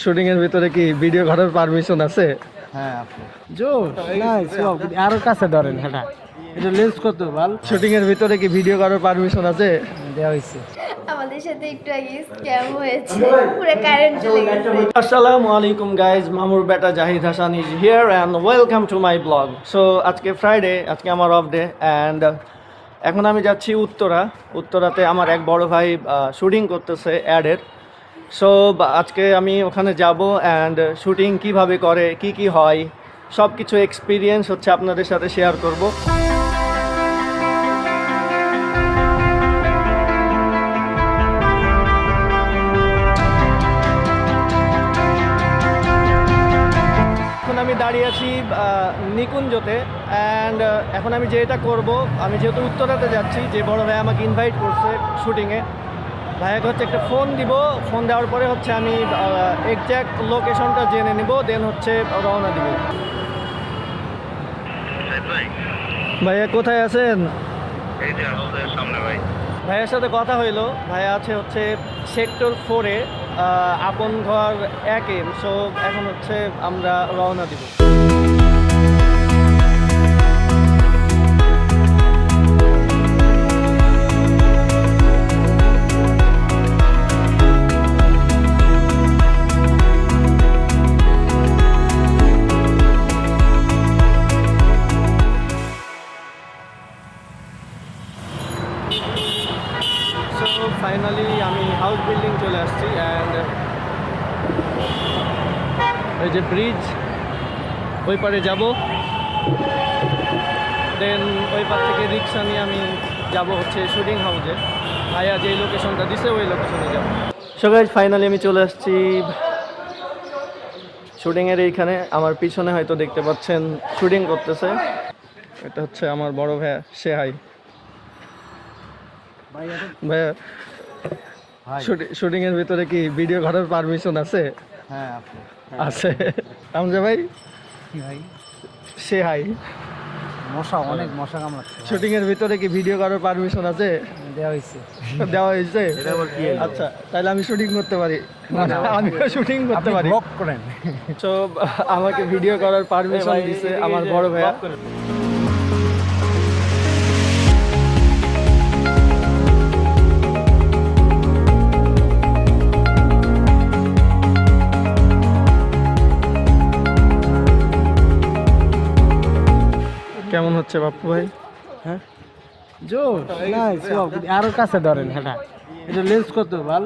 Shooting এর ভিতরে কি ভিডিও করার পারমিশন আছে? হ্যাঁ আপু জো নাইস সব আরো কাছে ধরেন এটা এটা লেন্স কত বল শুটিং এর ভিতরে কি ভিডিও করার পারমিশন আছে? দেওয়া হইছে আমাদের সাথে একটু আগে স্ক্যাম হয়েছে, পুরো কারেন্ট চলে গেছে। আসসালামু আলাইকুম গাইজ, মামুর বেটা Zahid Hasan is here and welcome to my blog. So আজকে ফ্রাইডে, আজকে আমার অফ ডে অ্যান্ড এখন আমি যাচ্ছি উত্তরাতে আমার এক বড় ভাই শুটিং করতেছে অ্যাডের। সো আজকে আমি ওখানে যাব অ্যান্ড শুটিং কিভাবে করে, কি হয়, সব কিছু এক্সপিরিয়েন্স হচ্ছে আপনাদের সাথে শেয়ার করব। এখন আমি দাঁড়িয়ে আছি নিকুঞ্জতে অ্যান্ড এখন আমি যেটা করব, আমি যেহেতু উত্তরাতে যাচ্ছি, যে বড় ভাই আমাকে ইনভাইট করছে শুটিংয়ে, ভাইয়াকে হচ্ছে একটা ফোন দিব। ফোন দেওয়ার পরে হচ্ছে আমি এক্স্যাক্ট লোকেশনটা জেনে নিব, দেন হচ্ছে রওনা দিব। ভাইয়া কোথায় আছেন? ভাইয়ার সাথে কথা হইলো, ভাইয়া আছে হচ্ছে সেক্টর 4-এ আপন ঘর 1-এ। সো এখন হচ্ছে আমরা রওনা দিব। সো ফাইনালি আমি হাউস বিল্ডিং চলে আসছি অ্যান্ড ওই যে ব্রিজ, ওই পারে যাব, দেন ওই পার থেকে রিক্সা নিয়ে আমি যাব হচ্ছে শুটিং হাউসে। ভাইয়া যেই লোকেশনটা দিছে ওই লোকেশনে যাব। সো গাইস ফাইনালি আমি চলে আসছি শুটিংয়ের এইখানে। আমার পিছনে হয়তো দেখতে পাচ্ছেন শুটিং করতেছে, এটা হচ্ছে আমার বড় ভাইয়া, সে হাই ভাইয়া। শুটিং এর ভিতরে কি ভিডিও করার পারমিশন আছে? হ্যাঁ আপু আছে। আমজা ভাই কি ভাই সে হাই। মশা অনেক মশা কামড়াচ্ছে শুটিং এর ভিতরে কি ভিডিও করার পারমিশন আছে? দেওয়া হইছে দেওয়া হয়েছে? আচ্ছা, তাহলে আমি শুটিং করতে পারি, আমি শুটিং করতে পারি। ব্লক করেন তো আমাকে ভিডিও করার পারমিশন দিছে আমার বড় ভাইয়া। কেমন হচ্ছে বাপ্পু ভাই? হ্যাঁ জো নাইস সব আরো কাছে ধরেন এটা এটা লেন্স কত বল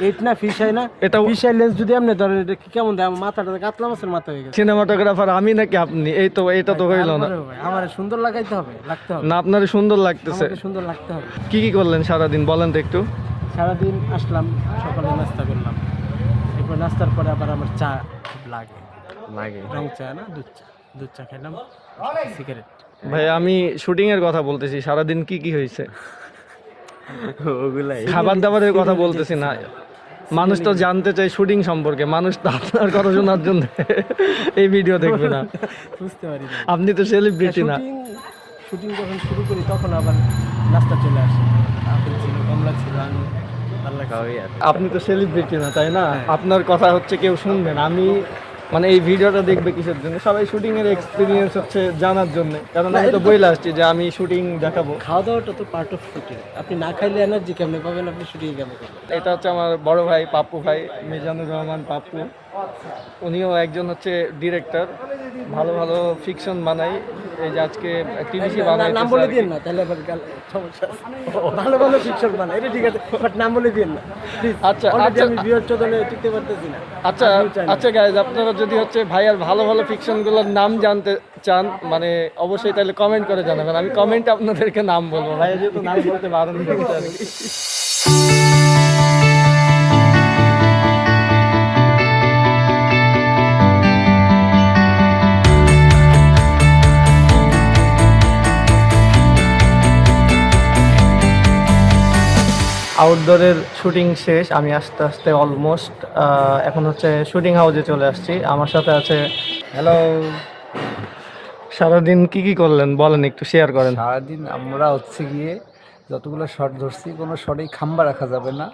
8 না ফিশ আই না এটা ফিশ আই লেন্স যদি আপনি ধরেন এটা কি কেমন দেয় মাথাটা কাতলা মাছের মাথা হয়ে গেছে। সিনেমাটোগ্রাফার আমি নাকি আপনি? এই তো এটা তো হইল না। আমার সুন্দর লাগাইতে হবে লাগতে হবে না, আপনার সুন্দর লাগতেছে। আমাকে সুন্দর লাগতে হবে। কি করলেন সারাদিন বলেন তো একটু। সারাদিন আসলাম, সকালে নাস্তা করলাম, এরপর নাস্তার পরে আবার আমার চা খুব লাগে রং চা না দুধ চা খেলাম, সিগারেট। ভাই আমি শুটিং এর কথা বলতেছি, সারাদিন কি হয়েছে ওগুলাই খাবার দাবারের কথা বলতেছি না। মানুষ তো জানতে চায় শুটিং সম্পর্কে, মানুষ তো আপনার কথা শোনার জন্য এই ভিডিও দেখবে না। বুঝতে পারি না, আপনি তো সেলিব্রিটি না। শুটিং যখন শুরু করি তখন আবার নাস্তা চলে আসে, আপেল ছিল, কমলা ছিল, আলু, ভালো লাগছে। আপনি তো সেলিব্রিটি না, তাই না? আপনার কথা হচ্ছে কেউ শুনবে না। আমি মানে এই ভিডিওটা দেখবে কিসের জন্য? সবাই শুটিং এর এক্সপিরিয়েন্স হচ্ছে জানার জন্য, কারণ আমি তো বইলে আসছি যে আমি শুটিং দেখাবো। খাওয়া দাওয়াটা তো পার্ট অফ শুটিং, আপনি না খাইলে এনার্জি কেমনে পাবেন, আপনি শুটিং কেমনে করবেন? এটা হচ্ছে আমার বড় ভাই পাপ্পু ভাই, মিজানুর রহমান পাপ্পু। উনিও একজন হচ্ছে ডিরেক্টর, ভালো ভালো ফিকশন বানাই। এই যে আজকে টিভিসি বানাই। নাম বলে দিন না, তাহলে আবার সমস্যা আছে। ভালো ভালো পিকচার বানাই, এটা ঠিক আছে, বাট নাম বলে দিন না প্লিজ। আচ্ছা আচ্ছা আমি বিয়ার চোদনে টিকতে পারতেছি না। আচ্ছা গাইজ, আপনারা যদি হচ্ছে ভাইয়ার ভালো ভালো ফিকশনগুলোর নাম জানতে চান, মানে অবশ্যই তাহলে কমেন্ট করে জানাবেন। আমি কমেন্টে আপনাদেরকে নাম বলবো, ভাইয়া যেহেতু নাম বলতে বারণ করছে আর কি। আউটডোরের শুটিং শেষ, আমি আস্তে আস্তে অলমোস্ট এখন হচ্ছে শুটিং হাউসে চলে আসছি। আমার সাথে আছে হ্যালো। সারাদিন কি করলেন বলেন, একটু শেয়ার করেন। সারাদিন আমরা হচ্ছে গিয়ে যতগুলো শট ধরছি, কোনো শটেই খাম্বা রাখা যাবে না।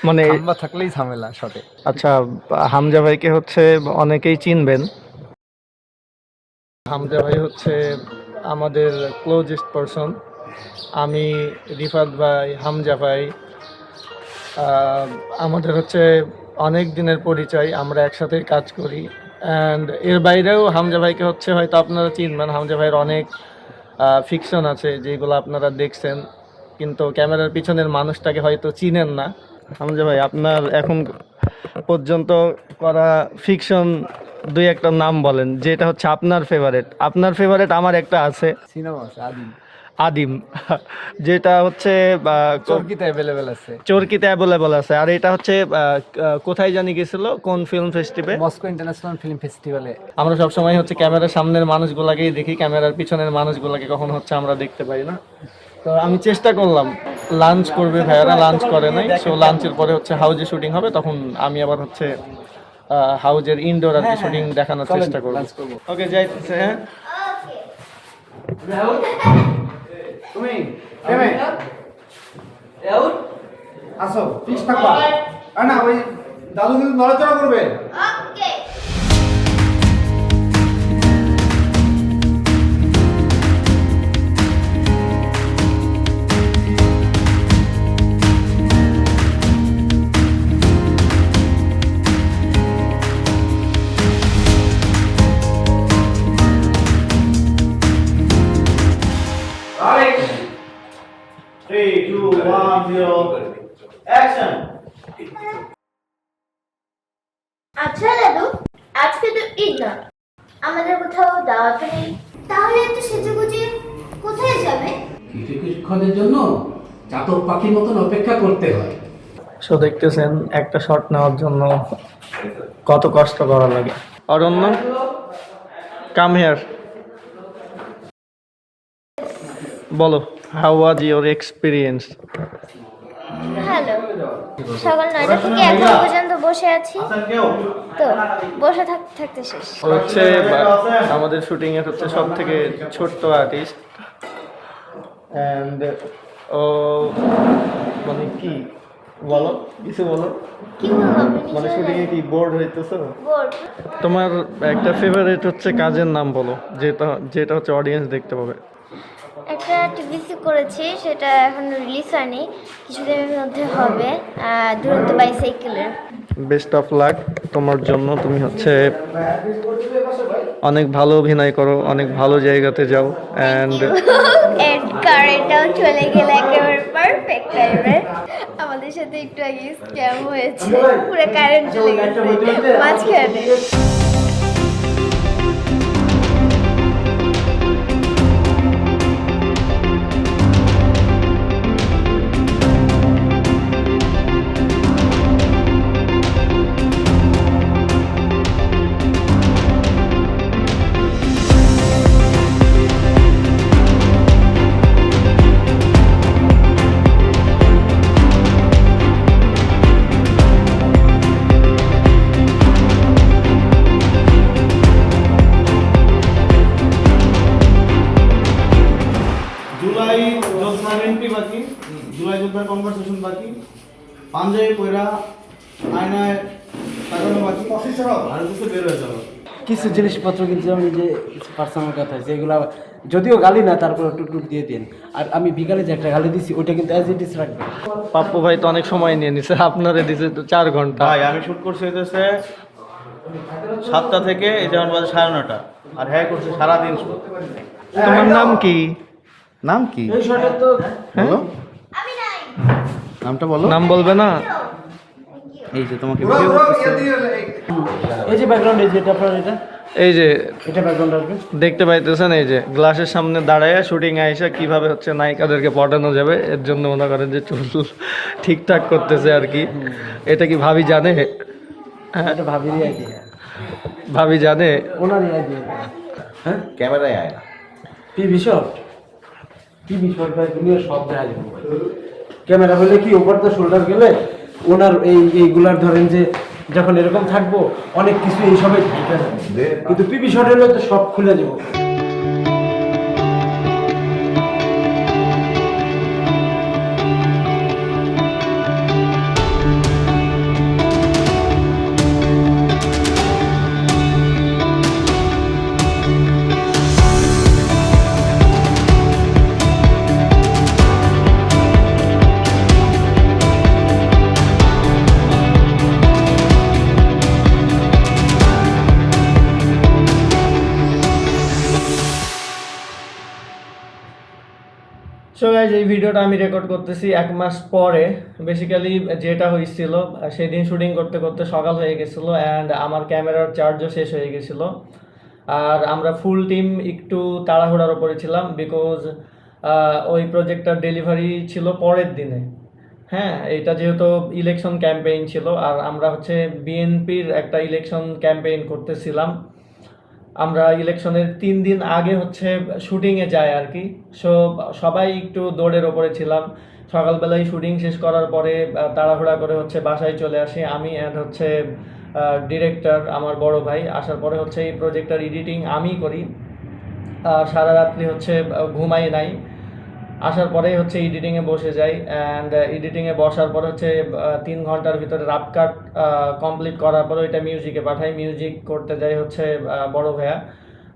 মানে হাম্বা থাকলেই ঝামেলা শটে। আচ্ছা, হামজা ভাইকে হচ্ছে অনেকেই চিনবেন। হামজা ভাই হচ্ছে আমাদের ক্লোজেস্ট পারসন। আমি, রিফাত ভাই, হামজা ভাই, আমাদের হচ্ছে অনেক দিনের পরিচয়, আমরা একসাথে কাজ করি। অ্যান্ড এর বাইরেও হামজা ভাইকে হচ্ছে হয়তো আপনারা চিনবেন। হামজা ভাইয়ের অনেক ফিকশন আছে যেগুলো আপনারা দেখছেন, কিন্তু ক্যামেরার পিছনের মানুষটাকে হয়তো চিনেন না। হামজা ভাই, আপনার এখন পর্যন্ত করা ফিকশন দুই একটা নাম বলেন, যেটা হচ্ছে আপনার ফেভারিট। আপনার ফেভারিট আমার একটা আছে, সিনেমা আছে আদিম, আদিম, যেটা হচ্ছে চরকিতে অ্যাভেলেবেল আছে, চরকিতে অ্যাভেলেবল আছে। আর এটা হচ্ছে কোথায় জানি গেছিল, কোন ফিল্ম ফেস্টিভ্যালে? মস্কো ইন্টারন্যাশনাল ফিল্ম ফেস্টিভ্যালে। আমরা সবসময় হচ্ছে ক্যামেরার সামনের মানুষগুলাকেই দেখি, ক্যামেরার পিছনের মানুষগুলাকে কখনো হচ্ছে আমরা দেখতে পাই না। তো আমি চেষ্টা করলাম, লাঞ্চ করবে ভাইয়ারা, লাঞ্চ করে নাই। সো লাঞ্চের পরে হচ্ছে হাউজে শুটিং হবে, তখন আমি আবার হচ্ছে হাউজের ইনডোর আর কি শুটিং দেখানোর চেষ্টা করবো। ওকে, যাইতেছে। হ্যাঁ, তুমি আসো, ফিক্স থাকবা। আর না, ওই দাদু কিন্তু নড়াচড়া করবে। ওকে। আচ্ছা দাদু, আজকে তো ঈদ না, আমাদের কোথাও দাওয়াত নেই, তাহলে এত সেজেগুজে কোথায় যাবে? কিছু কিছুক্ষণের জন্য চাতক পাখির মতন অপেক্ষা করতে হয়। সো দেখতেছেন একটা শট নেওয়ার জন্য কত কষ্ট করা লাগে। অরণ্য, কাম হিয়ার, বলো, how was your experience? Hello, সকাল 9টা থেকে এখন পর্যন্ত বসে আছি, তো বসে থাকতে থাকতে শেষ। হচ্ছে আমাদের শুটিং এর হচ্ছে সব থেকে ছোট্ট আর্টিস্ট। অ্যান্ড ও মানে কি বলো, কিছু বলো। কি বলবো, আপনি মানে নিজেও শুটিং এ জানেন। কি বোর্ড হইতেছো? বোর্ড। তোমার একটা ফেভারিট হচ্ছে কাজের নাম বলো, যেটা যেটা হচ্ছে অডিয়েন্স দেখতে পাবে। একটা টিভিসি করেছি, সেটা এখন রিলিজ হয়নি, কিছুদিনের মধ্যে হবে, দুরন্ত বাইসাইকেলের। বেস্ট অফ লাক তোমার জন্য। তুমি হচ্ছে অনেক ভালো অভিনয় করো, অনেক ভালো জায়গাতে যাও। অ্যান্ড এন্ড কারেন্টটাও চলে গেল একেবারে পারফেক্ট টাইমে। আমাদের সাথে একটু আগে স্ক্যাম হয়েছে, পুরো কারেন্ট চলে গেছে মাঝখানে। জুলাই যোদ্ধা এন্ট্রি বাকি, জুলাই যোদ্ধার কনভারসেশন বাকি, পাঞ্জাবি পয়রা আয়নায় তাকানো বাকি, আর কিছু বের হয়ে যাবে। কিছু জিনিসপত্র কিন্তু আমি যে পার্সোনাল কথা যেগুলো যদিও গালি না, তারপর টুকটুক দিয়ে দিন। আর আমি বিকালে যে একটা গালি দিছি ওইটা কিন্তু অ্যাজ ইট ইজ রাখবেন। পাপ্পু ভাই তো অনেক সময় নিয়ে নিছে, আপনারে দিছে তো 4 ঘন্টা। ভাই আমি শুট করছি হইতেছে 7টা থেকে, এই যেমন বাজে 9:30, আর হ্যাঁ করছে সারাদিন শুট। তোমার নাম কি? নাম কি? এই শটে তো বলো, আমি নাই। নামটা বলো। নাম বলবে না? এই যে তোমাকে ভিডিও করতেছে। এই যে ব্যাকগ্রাউন্ড, এই যে এটা আপনার, এই যে এটা ব্যাকগ্রাউন্ড আসবে। দেখতে পাইতেছেন, এই যে গ্লাসের সামনে দাঁড়ায় শুটিং আইসা কিভাবে হচ্ছে নায়িকাদেরকে পটানো যাবে, এর জন্য মনে করেন যে চুল ঠিকঠাক করতেছে আর কি। এটা কি ভাবি জানে? এটা ভাবিরই আইডিয়া, ভাবি জানে? ওনারই আইডিয়া। হ্যাঁ, ক্যামেরায় আয় না। টিভি শট, টিভি শট ভাই দুনিয়া সব দেখা যাবে। ক্যামেরা হলে কি ওভার দ্য শোল্ডার গেলে ওনার এইগুলার ধরেন যে যখন এরকম থাকবো অনেক কিছু এইসবে ঢাকা যাবে, কিন্তু পিভি শট হলে তো সব খুলে যাবো। সো গাইজ এই ভিডিওটা আমি রেকর্ড করতেছি 1 মাস পরে। বেসিক্যালি যেটা হয়েছিল সেদিন শুটিং করতে করতে সকাল হয়ে গেছিলো অ্যান্ড আমার ক্যামেরার চার্জও শেষ হয়ে গেছিলো। আর আমরা ফুল টিম একটু তাড়াহুড়ার উপরে ছিলাম বিকজ ওই প্রজেক্টটার ডেলিভারি ছিল পরের দিনে। হ্যাঁ, এটা যেহেতু ইলেকশন ক্যাম্পেইন ছিল আর আমরা হচ্ছে বিএনপির একটা ইলেকশন ক্যাম্পেইন করতেছিলাম। আমরা ইলেকশনের 3 দিন আগে হচ্ছে শুটিংয়ে যাই আর কি। সো সবাই একটু দৌড়ের ওপরে ছিলাম। সকালবেলায় শুটিং শেষ করার পরে তাড়াহুড়া করে হচ্ছে বাসায় চলে আসি আমি অ্যান্ড হচ্ছে ডিরেক্টর আমার বড় ভাই। আসার পরে হচ্ছে এই প্রজেক্টটার এডিটিং আমি করি। সারা রাত্রি হচ্ছে ঘুমাই নাই। আসার পরেই হচ্ছে এডিটিংয়ে বসে যাই অ্যান্ড এডিটিংয়ে বসার পর হচ্ছে 3 ঘন্টার ভিতরে রাফ কাট কমপ্লিট করার পরে ওইটা মিউজিকে পাঠাই। মিউজিক করতে যাই হচ্ছে বড় ভাইয়া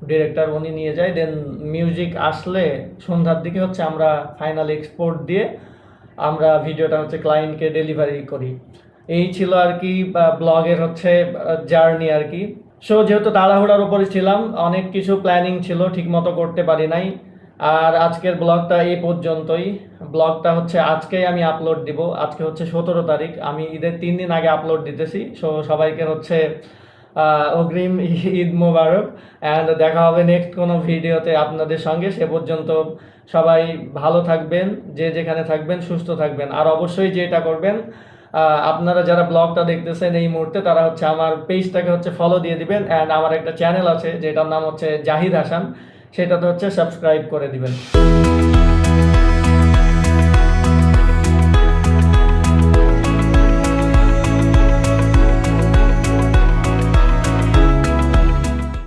ডিরেক্টর, উনি নিয়ে যায়। দেন মিউজিক আসলে সন্ধ্যার দিকে হচ্ছে আমরা ফাইনাল এক্সপোর্ট দিয়ে আমরা ভিডিওটা হচ্ছে ক্লায়েন্টকে ডেলিভারি করি। এই ছিল আর কি ব্লগের হচ্ছে জার্নি আর কি। সো যেহেতু তাড়াহুড়ার উপরে ছিলাম, অনেক কিছু প্ল্যানিং ছিল, ঠিকমতো করতে পারি নাই। আর আজকের ব্লগটা এই পর্যন্তই। ব্লগটা হচ্ছে আজকেই আমি আপলোড দিব। আজকে হচ্ছে 17 তারিখ, আমি ঈদের 3 দিন আগে আপলোড দিতেছি। সো সবাইকে হচ্ছে অগ্রিম ঈদ মোবারক অ্যান্ড দেখা হবে নেক্সট কোনো ভিডিওতে আপনাদের সঙ্গে। সে পর্যন্ত সবাই ভালো থাকবেন, যে যেখানে থাকবেন সুস্থ থাকবেন। আর অবশ্যই যেটা করবেন, আপনারা যারা ব্লগটা দেখতেছেন এই মুহূর্তে তারা হচ্ছে আমার পেজটাকে হচ্ছে ফলো দিয়ে দিবেন অ্যান্ড আমার একটা চ্যানেল আছে যেটার নাম হচ্ছে জাহিদ হাসান, সেটাতে হচ্ছে সাবস্ক্রাইব করে দিবেন।